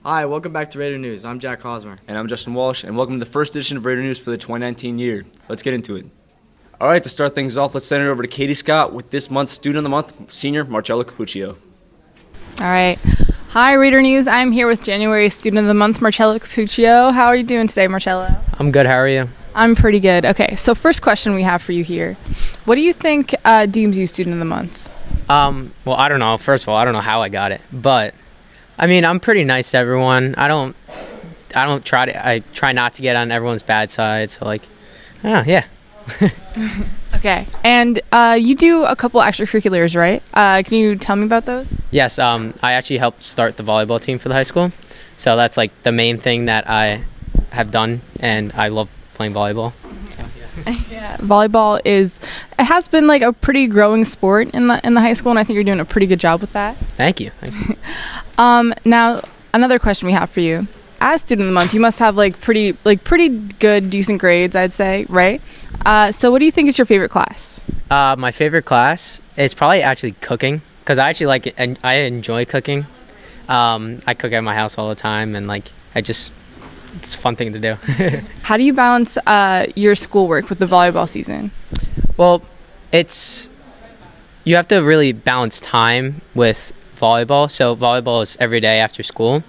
Hi, welcome back to Raider News. I'm Jack Hosmer. And I'm Justin Walsh, and welcome to the first edition of Raider News for the 2019 year. Let's get into it. All right, to start things off, let's send it over to Katie Scott with this month's Student of the Month, Senior Marcella Capuccio. All right. Hi, Raider News. I'm here with January Student of the Month, Marcella Capuccio. How are you doing today, Marcella? I'm good. How are you? I'm pretty good. Okay, so first question we have for you here. What do you think deems you Student of the Month? Well, I don't know. First of all, I don't know how I got it, but I mean, I'm pretty nice to everyone. I try not to get on everyone's bad side. So like, yeah. Okay, and you do a couple extracurriculars, right? Can you tell me about those? Yes. I actually helped start the volleyball team for the high school. So that's like the main thing that I have done, and I love playing volleyball. So, yeah, volleyball has been like a pretty growing sport in the high school, and I think you're doing a pretty good job with that. Thank you. Now another question we have for you. As Student of the Month, you must have pretty good, decent grades, I'd say, right? So what do you think is your favorite class? My favorite class is probably actually cooking, because I actually like it, and I enjoy cooking. I cook at my house all the time, and it's a fun thing to do. How do you balance your schoolwork with the volleyball season? Well, you have to really balance time with volleyball. So volleyball is every day after school.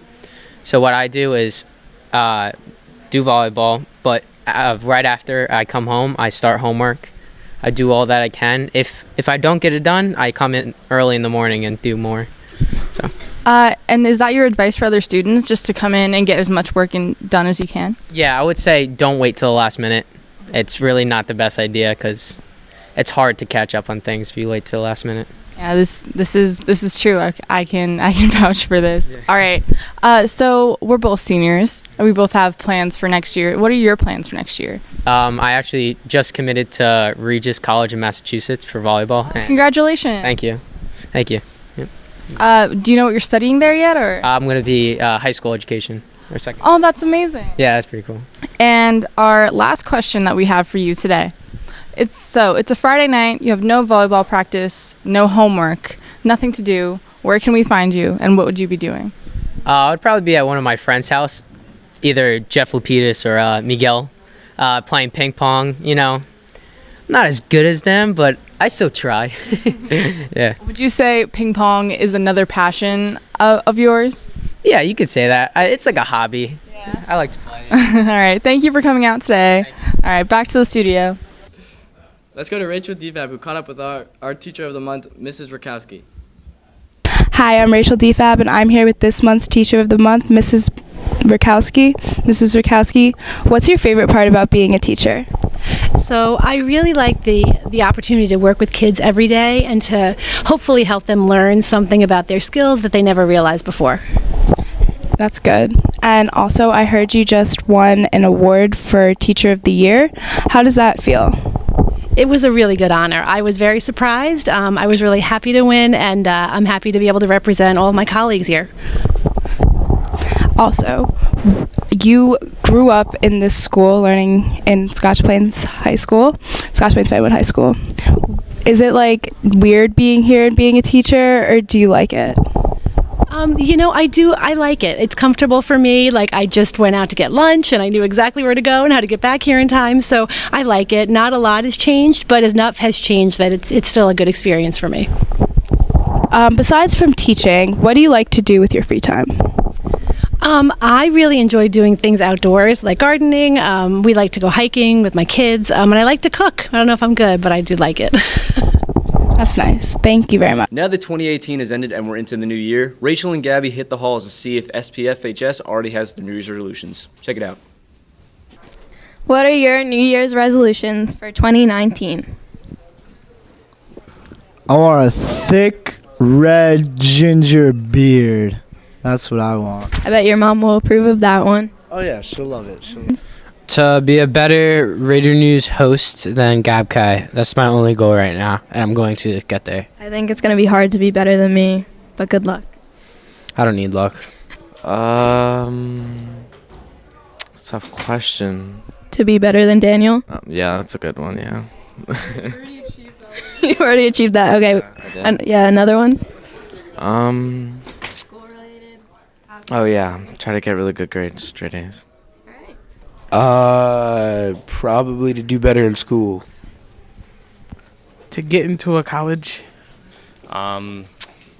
So what I do is do volleyball, but right after I come home, I start homework. I do all that I can. If I don't get it done, I come in early in the morning and do more. So. And is that your advice for other students, just to come in and get as much work done as you can? Yeah, I would say don't wait till the last minute. It's really not the best idea, because it's hard to catch up on things if you wait till the last minute. Yeah, this is true. I can vouch for this. Yeah. All right. So we're both seniors. We both have plans for next year. What are your plans for next year? I actually just committed to Regis College in Massachusetts for volleyball. Congratulations. Thank you. Yep. Do you know what you're studying there yet, or? I'm going to be high school education or second. Oh, that's amazing. Yeah, that's pretty cool. And our last question that we have for you today. It's a Friday night. You have no volleyball practice, no homework, nothing to do. Where can we find you, and what would you be doing? I would probably be at one of my friends' house, either Jeff Lapidus or Miguel, playing ping pong. Not as good as them, but I still try. Yeah. Would you say ping pong is another passion of yours? Yeah, you could say that. It's like a hobby. Yeah. I like to play it. All right. Thank you for coming out today. All right. Back to the studio. Let's go to Rachel Defab, who caught up with our Teacher of the Month, Mrs. Rakowski. Hi, I'm Rachel Defab, and I'm here with this month's Teacher of the Month, Mrs. Rakowski. Mrs. Rakowski, what's your favorite part about being a teacher? So I really like the opportunity to work with kids every day and to hopefully help them learn something about their skills that they never realized before. That's good. And also, I heard you just won an award for Teacher of the Year. How does that feel? It was a really good honor. I was very surprised. I was really happy to win, and I'm happy to be able to represent all of my colleagues here. Also, you grew up in this school learning in Scotch Plains High School, Scotch Plains Redwood High School. Is it weird being here and being a teacher, or do you like it? I do. I like it. It's comfortable for me. I just went out to get lunch, and I knew exactly where to go and how to get back here in time. So I like it. Not a lot has changed, but enough has changed that it's still a good experience for me. Besides from teaching, what do you like to do with your free time? I really enjoy doing things outdoors, like gardening. We like to go hiking with my kids, and I like to cook. I don't know if I'm good, but I do like it. That's nice. Thank you very much. Now that 2018 has ended and we're into the new year, Rachel and Gabby hit the halls to see if SPFHS already has their New Year's resolutions. Check it out. What are your New Year's resolutions for 2019? I want a thick, red, ginger beard. That's what I want. I bet your mom will approve of that one. Oh, yeah, she'll love it. To be a better Raider News host than Gab Kai. That's my only goal right now, and I'm going to get there. I think it's going to be hard to be better than me, but good luck. I don't need luck. Tough question. To be better than Daniel? Yeah, that's a good one, yeah. You already achieved that. Okay. Yeah, yeah, another one? School-related, Oh yeah, try to get really good grades, straight A's. Probably to do better in school. To get into a college.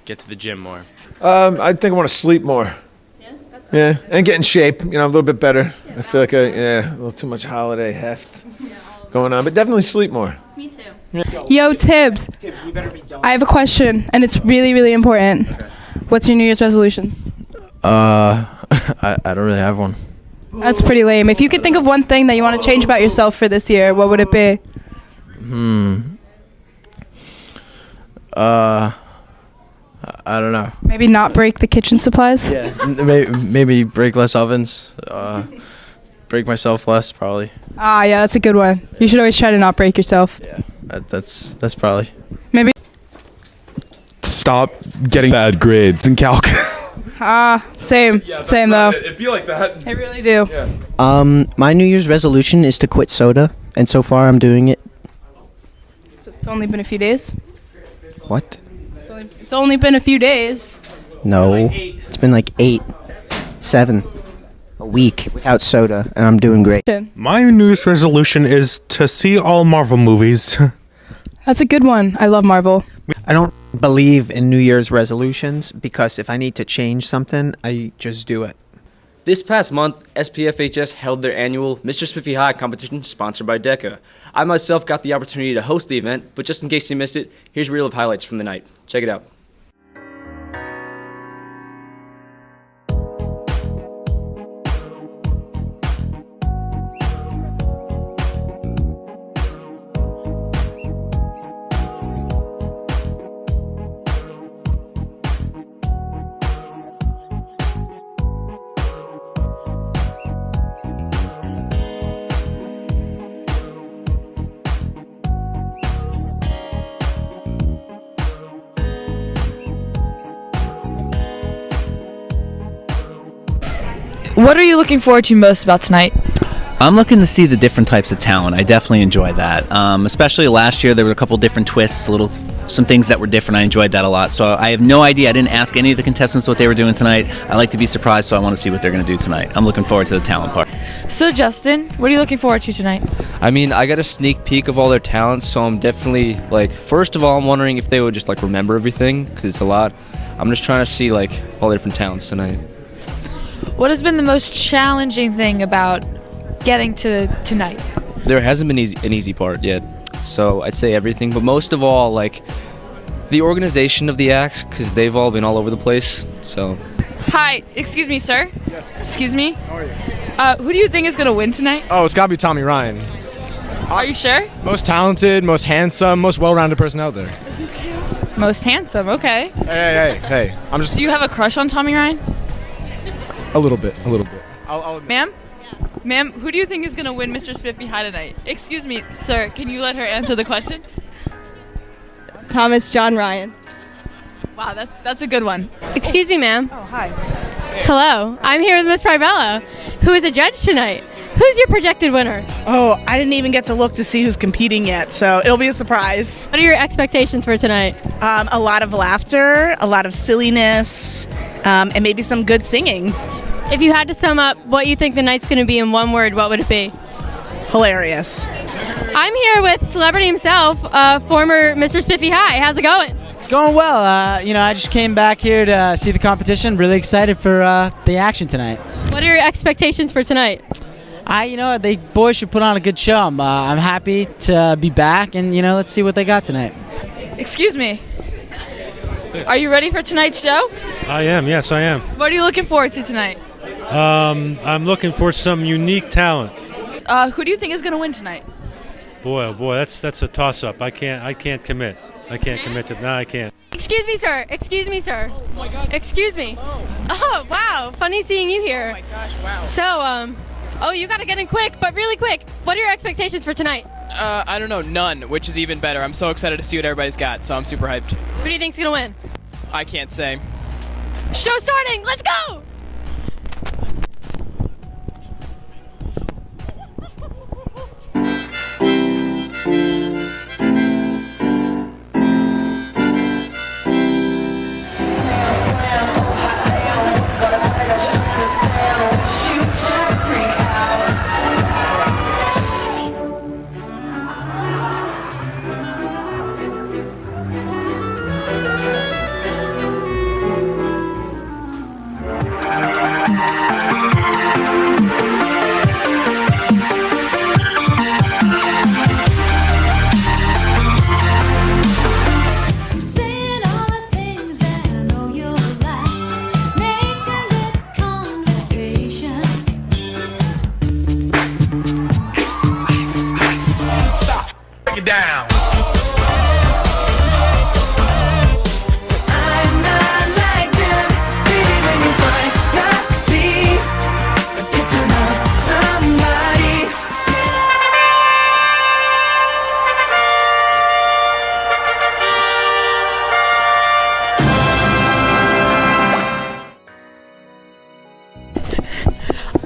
Get to the gym more. I think I want to sleep more. Yeah, and get in shape, a little bit better. I feel like a little too much holiday heft going on, but definitely sleep more. Me too. Yo, Tibbs. I have a question, and it's really, really important. Okay. What's your New Year's resolutions? I don't really have one. That's pretty lame. If you could think of one thing that you want to change about yourself for this year, what would it be? I don't know. Maybe not break the kitchen supplies? Yeah, maybe break less ovens. Break myself less, probably. Ah, yeah, that's a good one. You should always try to not break yourself. Yeah, that's probably. Maybe. Stop getting bad grades in calc. Same. Same though. It'd be like that. I really do. Yeah. My New Year's resolution is to quit soda, and so far I'm doing it. So it's only been a few days? What? It's only been a few days. No, it's been like 8, 7, a week without soda, and I'm doing great. My New Year's resolution is to see all Marvel movies. That's a good one. I love Marvel. I don't believe in New Year's resolutions because if I need to change something, I just do it. This past month, SPFHS held their annual Mr. Spiffy High competition sponsored by DECA. I myself got the opportunity to host the event, but just in case you missed it, here's a reel of highlights from the night. Check it out. What are you looking forward to most about tonight? I'm looking to see the different types of talent. I definitely enjoy that. Especially last year, there were a couple different twists, some things that were different. I enjoyed that a lot. So I have no idea. I didn't ask any of the contestants what they were doing tonight. I like to be surprised, so I want to see what they're going to do tonight. I'm looking forward to the talent part. So Justin, what are you looking forward to tonight? I mean, I got a sneak peek of all their talents, so I'm definitely, first of all, I'm wondering if they would just, remember everything, because it's a lot. I'm just trying to see, all the different talents tonight. What has been the most challenging thing about getting to tonight? There hasn't been an easy part yet, so I'd say everything, but most of all, the organization of the acts, because they've all been all over the place, so. Hi, excuse me, sir. Yes. Excuse me. How are you? Who do you think is gonna win tonight? Oh, it's gotta be Tommy Ryan. Are you sure? Most talented, most handsome, most well-rounded person out there. Most handsome, okay. Hey. I'm just. Do you have a crush on Tommy Ryan? A little bit. Ma'am? Ma'am, who do you think is gonna win Mr. Spiffy High tonight? Excuse me, sir, can you let her answer the question? Thomas John Ryan. Wow, that's a good one. Excuse me, ma'am. Oh, hi. Hello. I'm here with Miss Pribella, who is a judge tonight. Who's your projected winner? Oh, I didn't even get to look to see who's competing yet, so it'll be a surprise. What are your expectations for tonight? A lot of laughter, a lot of silliness, and maybe some good singing. If you had to sum up what you think the night's going to be in one word, what would it be? Hilarious. I'm here with celebrity himself, former Mr. Spiffy High. How's it going? It's going well. I just came back here to see the competition. Really excited for the action tonight. What are your expectations for tonight? They boys should put on a good show. I'm happy to be back, and let's see what they got tonight. Excuse me. Are you ready for tonight's show? I am. Yes, I am. What are you looking forward to tonight? I'm looking for some unique talent. Who do you think is going to win tonight? Boy, oh boy, that's a toss-up. I can't commit. I can't commit to. No, I can't. Excuse me, sir. Excuse me, sir. Oh my God. Excuse me. Oh, wow. Funny seeing you here. Oh my gosh, wow. So, you got to get in quick, but really quick. What are your expectations for tonight? I don't know, none, which is even better. I'm so excited to see what everybody's got, so I'm super hyped. Who do you think's gonna win? I can't say. Show starting. Let's go.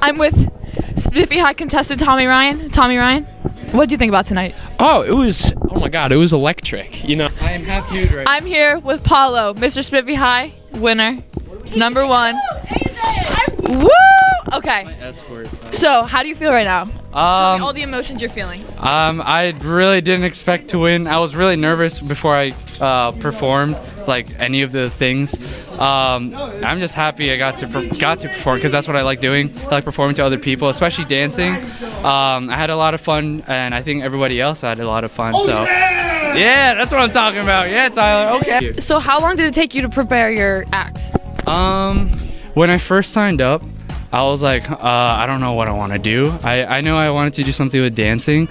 I'm with Spiffy High contestant Tommy Ryan. Tommy Ryan, what do you think about tonight? Oh my God, it was electric. You know, I am half nude right now. I'm here with Paulo, Mr. Spiffy High winner, number 1. Woo! Okay. So, how do you feel right now? Tell me all the emotions you're feeling. I really didn't expect to win. I was really nervous before I performed, like any of the things. I'm just happy I got to perform because that's what I like doing. I like performing to other people, especially dancing. I had a lot of fun, and I think everybody else had a lot of fun. So, yeah, that's what I'm talking about. Yeah, Tyler. Okay. So, how long did it take you to prepare your acts? When I first signed up, I was like, I don't know what I want to do. I know I wanted to do something with dancing,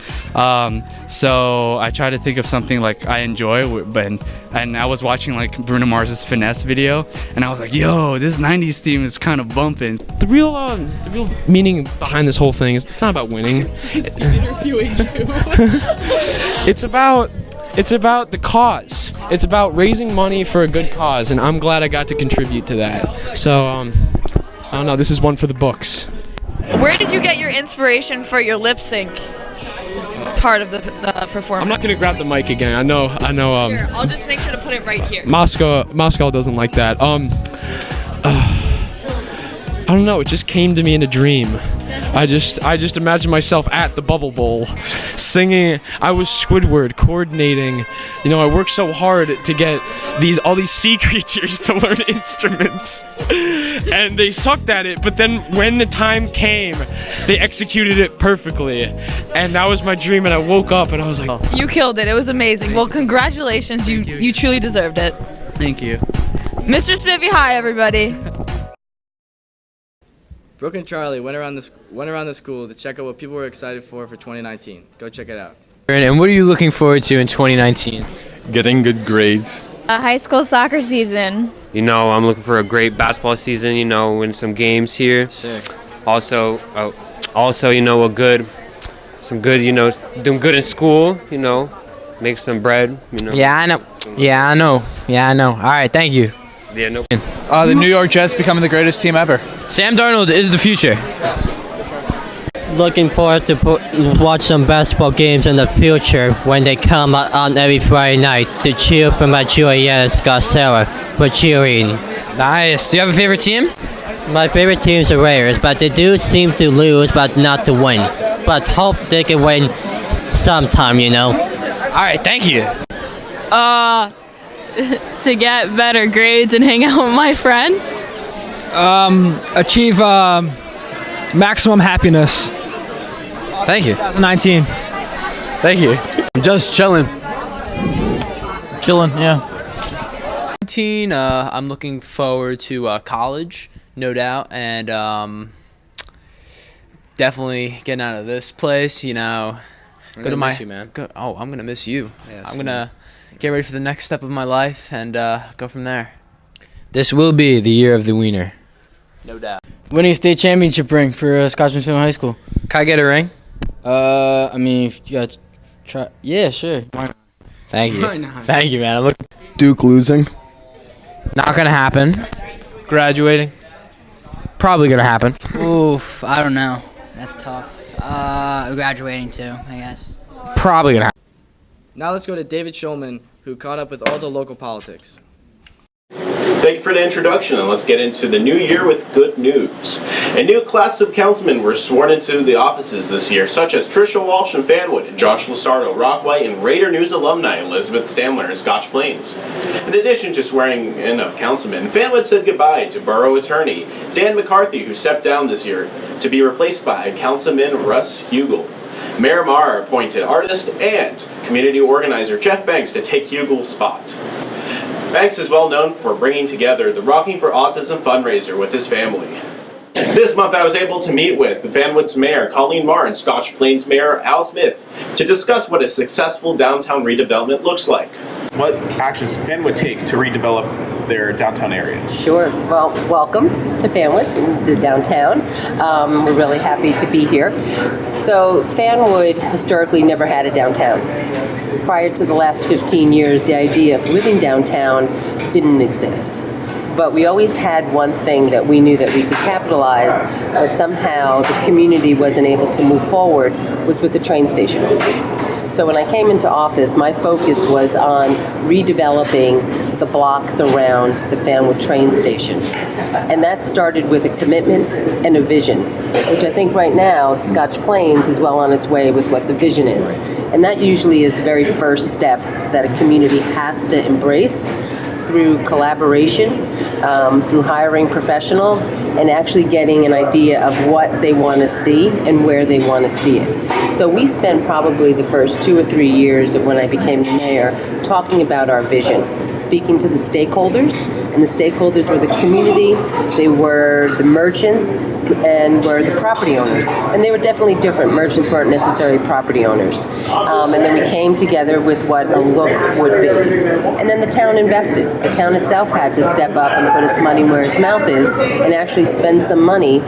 so I tried to think of something like I enjoy, and I was watching like Bruno Mars's Finesse video, and I was like, yo, this 90s theme is kind of bumping. The real meaning behind this whole thing is it's not about winning. It's about the cause. It's about raising money for a good cause, and I'm glad I got to contribute to that. So, I don't know, this is one for the books. Where did you get your inspiration for your lip sync part of the performance? I'm not gonna grab the mic again. I know. Here, I'll just make sure to put it right here. Moscow doesn't like that. I don't know. It just came to me in a dream. I just imagined myself at the Bubble Bowl, singing. I was Squidward, coordinating. You know, I worked so hard to get all these sea creatures to learn instruments, and they sucked at it. But then when the time came, they executed it perfectly, and that was my dream. And I woke up and I was like, oh. You killed it. It was amazing. Well, congratulations. You truly deserved it. Thank you. Mr. Spiffy High, everybody. Brooke and Charlie went around the school to check out what people were excited for 2019. Go check it out. And what are you looking forward to in 2019? Getting good grades. A high school soccer season. You know, I'm looking for a great basketball season, you know, win some games here. Sick. Also, you know, you know, doing good in school, you know, make some bread, you know. Yeah, I know. All right, thank you. Yeah, no. The New York Jets becoming the greatest team ever. Sam Darnold is the future. Looking forward to watch some basketball games in the future when they come on every Friday night to cheer for my Juliet and Scott Sarah for cheering. Nice. Do you have a favorite team? My favorite team is the Raiders, but they do seem to lose, but not to win. But hope they can win sometime, you know. All right, thank you. To get better grades and hang out with my friends. Achieve maximum happiness. Thank you. 2019. Thank you. I'm just chilling, yeah. 19, I'm looking forward to college, no doubt, and definitely getting out of this place, you know. I'm gonna miss you, man. I'm gonna miss you. Yeah, I'm gonna get ready for the next step of my life and go from there. This will be the year of the wiener. No doubt. Winning state championship ring for Scottsboro High School. Can I get a ring? I mean, if you got try. Yeah, sure. Thank you. Why not? Thank you, man. I'm looking. Duke losing. Not gonna happen. Graduating. Probably gonna happen. Oof, I don't know. That's tough. Graduating too, I guess. Probably gonna happen. Now let's go to David Schulman, who caught up with all the local politics. Thank you for the introduction, and let's get into the new year with good news. A new class of councilmen were sworn into the offices this year, such as Tricia Walsh in Fanwood, Josh Lusardo, Rockway, and Raider News alumni Elizabeth Stamler in Scotch Plains. In addition to swearing in of councilmen, Fanwood said goodbye to borough attorney Dan McCarthy, who stepped down this year to be replaced by Councilman Russ Hugel. Mayor Maher appointed artist and community organizer Jeff Banks to take Hugel's spot. Banks is well known for bringing together the Rocking for Autism fundraiser with his family. This month I was able to meet with Fanwood's Mayor Colleen Marr and Scotch Plains Mayor Al Smith to discuss what a successful downtown redevelopment looks like. What actions Fanwood take to redevelop their downtown areas? Sure. Well, welcome to Fanwood, the downtown. We're really happy to be here. So Fanwood historically never had a downtown. Prior to the last 15 years, the idea of living downtown didn't exist. But we always had one thing that we knew that we could capitalize, but somehow the community wasn't able to move forward, was with the train station. So when I came into office, my focus was on redeveloping the blocks around the Fanwood train station. And that started with a commitment and a vision, which I think right now, Scotch Plains is well on its way with what the vision is. And that usually is the very first step that a community has to embrace through collaboration, through hiring professionals, and actually getting an idea of what they want to see and where they want to see it. So we spent probably the first 2 or 3 years of when I became the mayor talking about our vision, speaking to the stakeholders, and the stakeholders were the community, they were the merchants, and were the property owners. And they were definitely different. Merchants weren't necessarily property owners. And then we came together with what a look would be. And then the town invested. The town itself had to step up and put its money where its mouth is and actually spend some money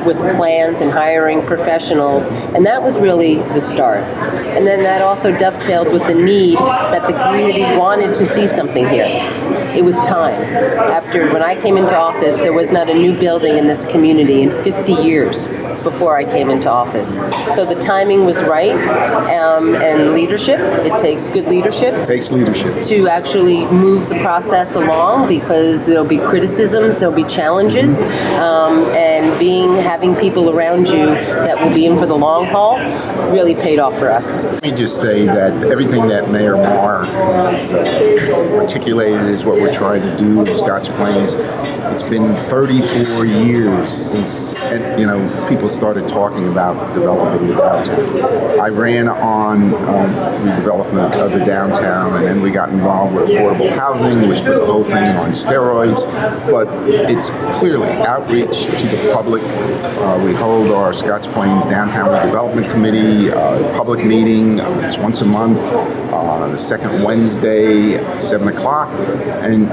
with plans and hiring professionals. And that was really the start. And then that also dovetailed with the need that the community wanted to see something here. It was time. After, when I came into office, there was not a new building in this community in 50 years before I came into office. So the timing was right, and leadership. It takes good leadership. It takes leadership. To actually move the process along, because there'll be criticisms, there'll be challenges, and having people around you that will be in for the long haul really paid off for us. Let me just say that everything that Mayor Marr has articulated is what we're trying to do in Scotch Plains. It's been 34 years since people started talking about developing the downtown. I ran on redevelopment of the downtown, and then we got involved with affordable housing, which put the whole thing on steroids. But it's clearly outreach to the public. We hold our Scotch Plains Downtown Redevelopment Committee public meeting. It's once a month, the second Wednesday at 7 o'clock. And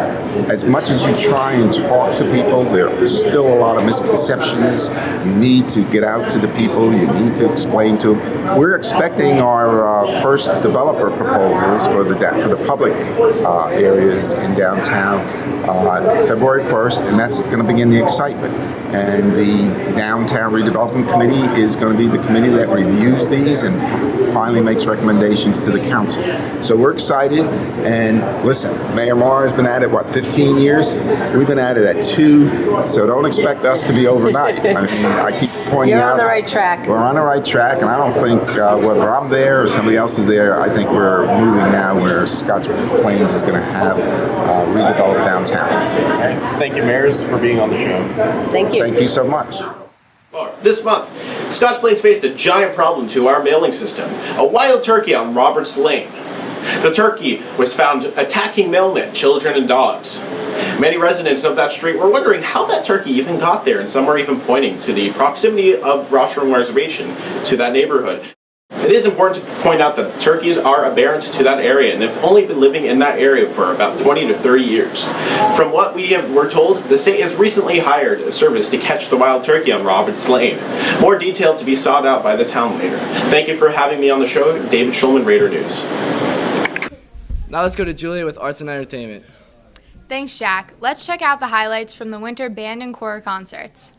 as much as you try and talk to people, there are still a lot of misconceptions. You need to get out to the people. You need to explain to them. We're expecting our first developer proposals for the public areas in downtown February 1st, and that's going to begin the excitement. And the Downtown Redevelopment Committee is going to be the committee that reviews these and finally makes recommendations to the council. So we're excited. And listen, Mayor Marr has been at it, 15 years? We've been at it at 2, so don't expect us to be overnight. I mean, I keep pointing out. You're on the right track. We're on the right track, and I don't think whether I'm there or somebody else is there, I think we're moving now where Scotch Plains is going to have redeveloped downtown. Thank you, mayors, for being on the show. Thank you. Thank you so much. This month, Scotch Plains faced a giant problem to our mailing system: a wild turkey on Roberts Lane. The turkey was found attacking mailmen, children, and dogs. Many residents of that street were wondering how that turkey even got there, and some were even pointing to the proximity of Rostrum Reservation to that neighborhood. It is important to point out that turkeys are aberrant to that area and have only been living in that area for about 20 to 30 years. From what we're told, the state has recently hired a service to catch the wild turkey on Roberts Lane. More detail to be sought out by the town later. Thank you for having me on the show. David Schulman, Raider News. Now let's go to Julia with Arts and Entertainment. Thanks, Jack. Let's check out the highlights from the winter band and choir concerts.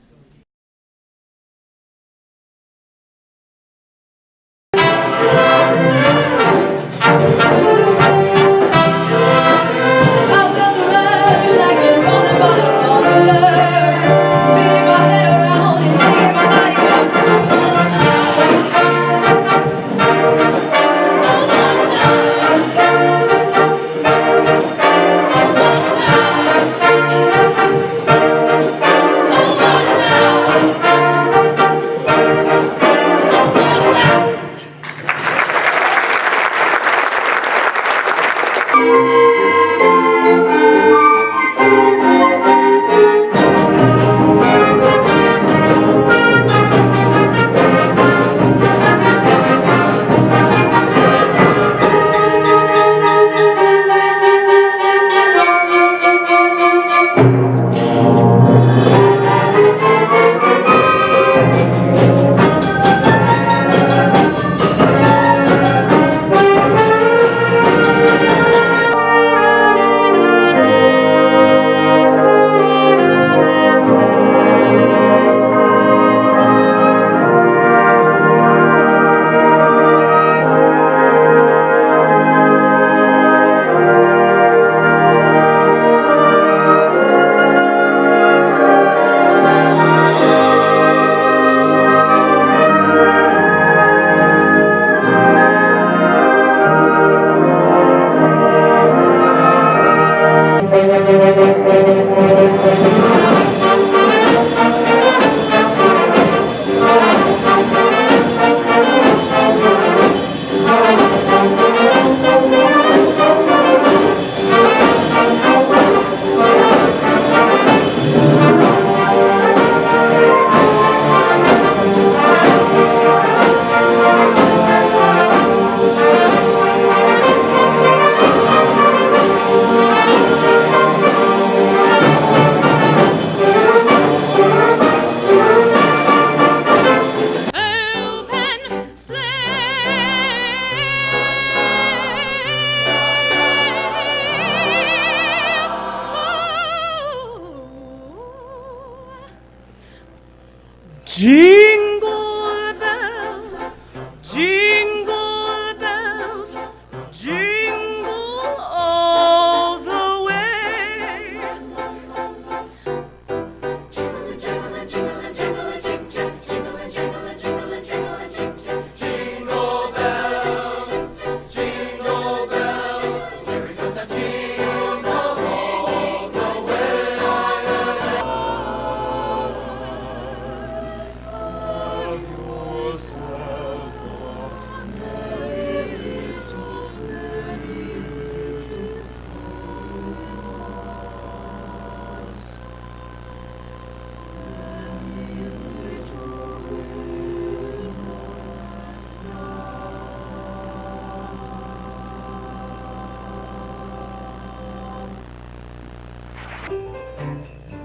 Jingle bells, jingle all the way. Jingle and jingle and jingle and jingle and jingle, jingle and jingle and jingle and jingle and jingle. Jingle bells, jingle bells, there goes a jingle all the way.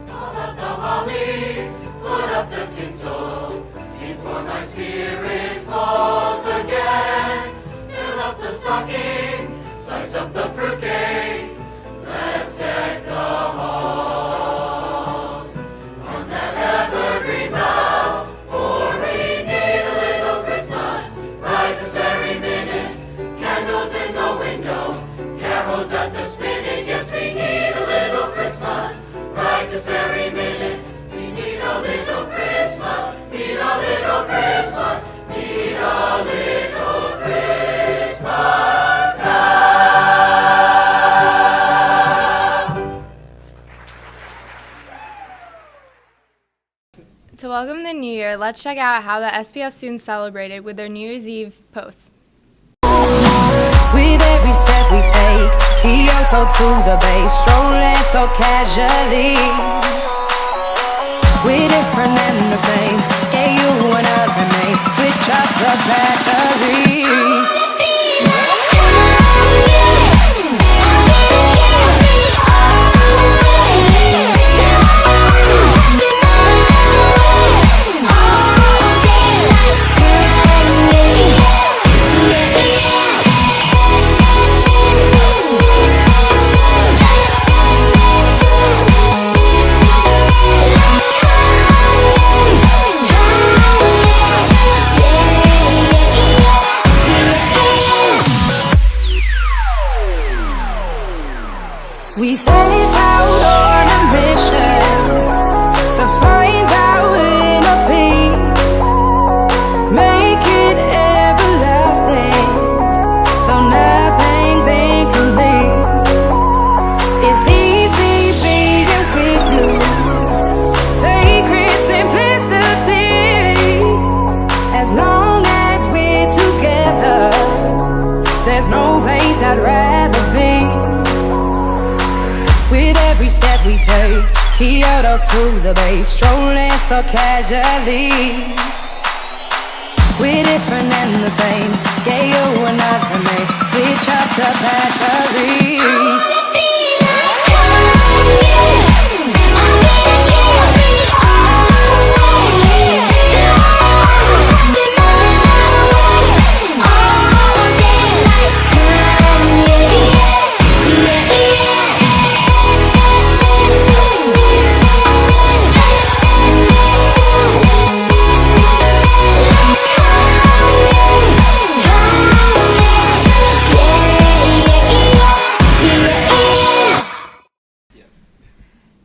All of the holly, put up the tinsel, before my spirit falls again. Fill up the stocking, slice up the fruitcake, let's deck the halls. On that evergreen bough, for we need a little Christmas, right this very minute. Candles in the window, carols at the spinet, yes we need a little Christmas. Right this very minute, we need a little Christmas, need a little Christmas, need a little Christmas now. To welcome the new year, let's check out how the SPF students celebrated with their New Year's Eve posts. With every step we take, Kyoto to the bay, strolling so casually. We're different and the same, yeah, you and I remain. Switch up the batteries. We set out on a mission to find our inner peace, make it everlasting, so nothing's incomplete. It's easy being with you, sacred simplicity. As long as we're together, there's no place I'd rather be. With every step we take, Kyoto to the bay, strolling so casually. We're different and the same, yeah, you and I remain. Switch up the batteries.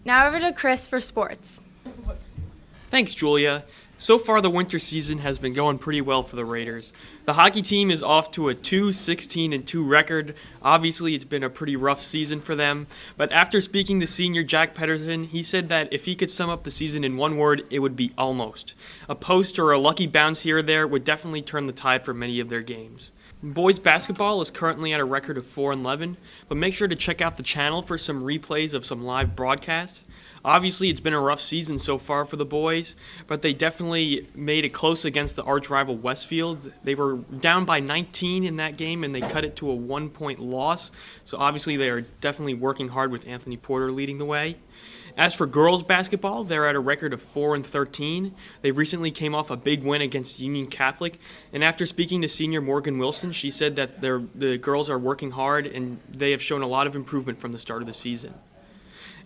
Now over to Chris for sports. Thanks, Julia. So far, the winter season has been going pretty well for the Raiders. The hockey team is off to a 2-16-2 record. Obviously, it's been a pretty rough season for them. But after speaking to senior Jack Pedersen, he said that if he could sum up the season in one word, it would be almost. A post or a lucky bounce here or there would definitely turn the tide for many of their games. Boys basketball is currently at a record of 4-11, but make sure to check out the channel for some replays of some live broadcasts. Obviously, it's been a rough season so far for the boys, but they definitely made it close against the arch rival Westfield. They were down by 19 in that game, and they cut it to a 1-point loss. So obviously, they are definitely working hard with Anthony Porter leading the way. As for girls basketball, they're at a record of 4-13. They recently came off a big win against Union Catholic, and after speaking to senior Morgan Wilson, she said that the girls are working hard and they have shown a lot of improvement from the start of the season.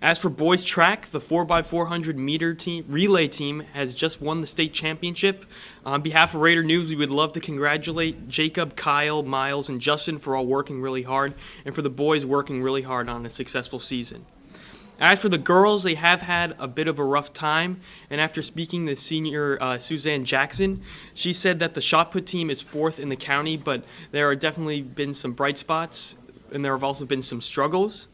As for boys track, the 4x400 meter relay team has just won the state championship. On behalf of Raider News, we would love to congratulate Jacob, Kyle, Miles, and Justin for all working really hard, and for the boys working really hard on a successful season. As for the girls, they have had a bit of a rough time, and after speaking to senior Suzanne Jackson, she said that the shot put team is 4th in the county, but there have definitely been some bright spots, and there have also been some struggles.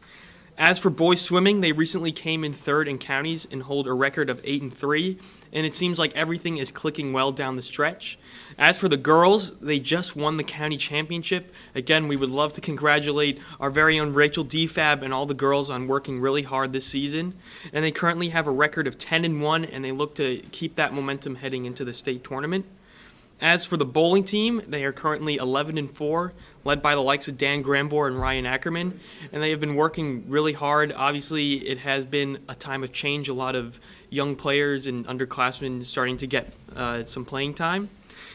As for boys swimming, they recently came in 3rd in counties and hold a record of 8-3, and it seems like everything is clicking well down the stretch. As for the girls, they just won the county championship. Again, we would love to congratulate our very own Rachel DFAB and all the girls on working really hard this season. And they currently have a record of 10-1, and they look to keep that momentum heading into the state tournament. As for the bowling team, they are currently 11-4, led by the likes of Dan Grambor and Ryan Ackerman, and they have been working really hard. Obviously, it has been a time of change, a lot of young players and underclassmen starting to get some playing time.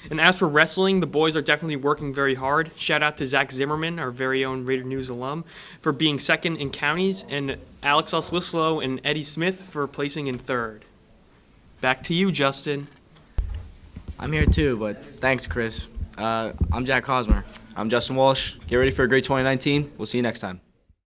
And as for wrestling, the boys are definitely working very hard. Shout out to Zach Zimmerman, our very own Raider News alum, for being 2nd in counties, and Alex Oslislow and Eddie Smith for placing in 3rd. Back to you, Justin. I'm here too, but thanks, Chris. I'm Jack Hosmer. I'm Justin Walsh. Get ready for a great 2019. We'll see you next time.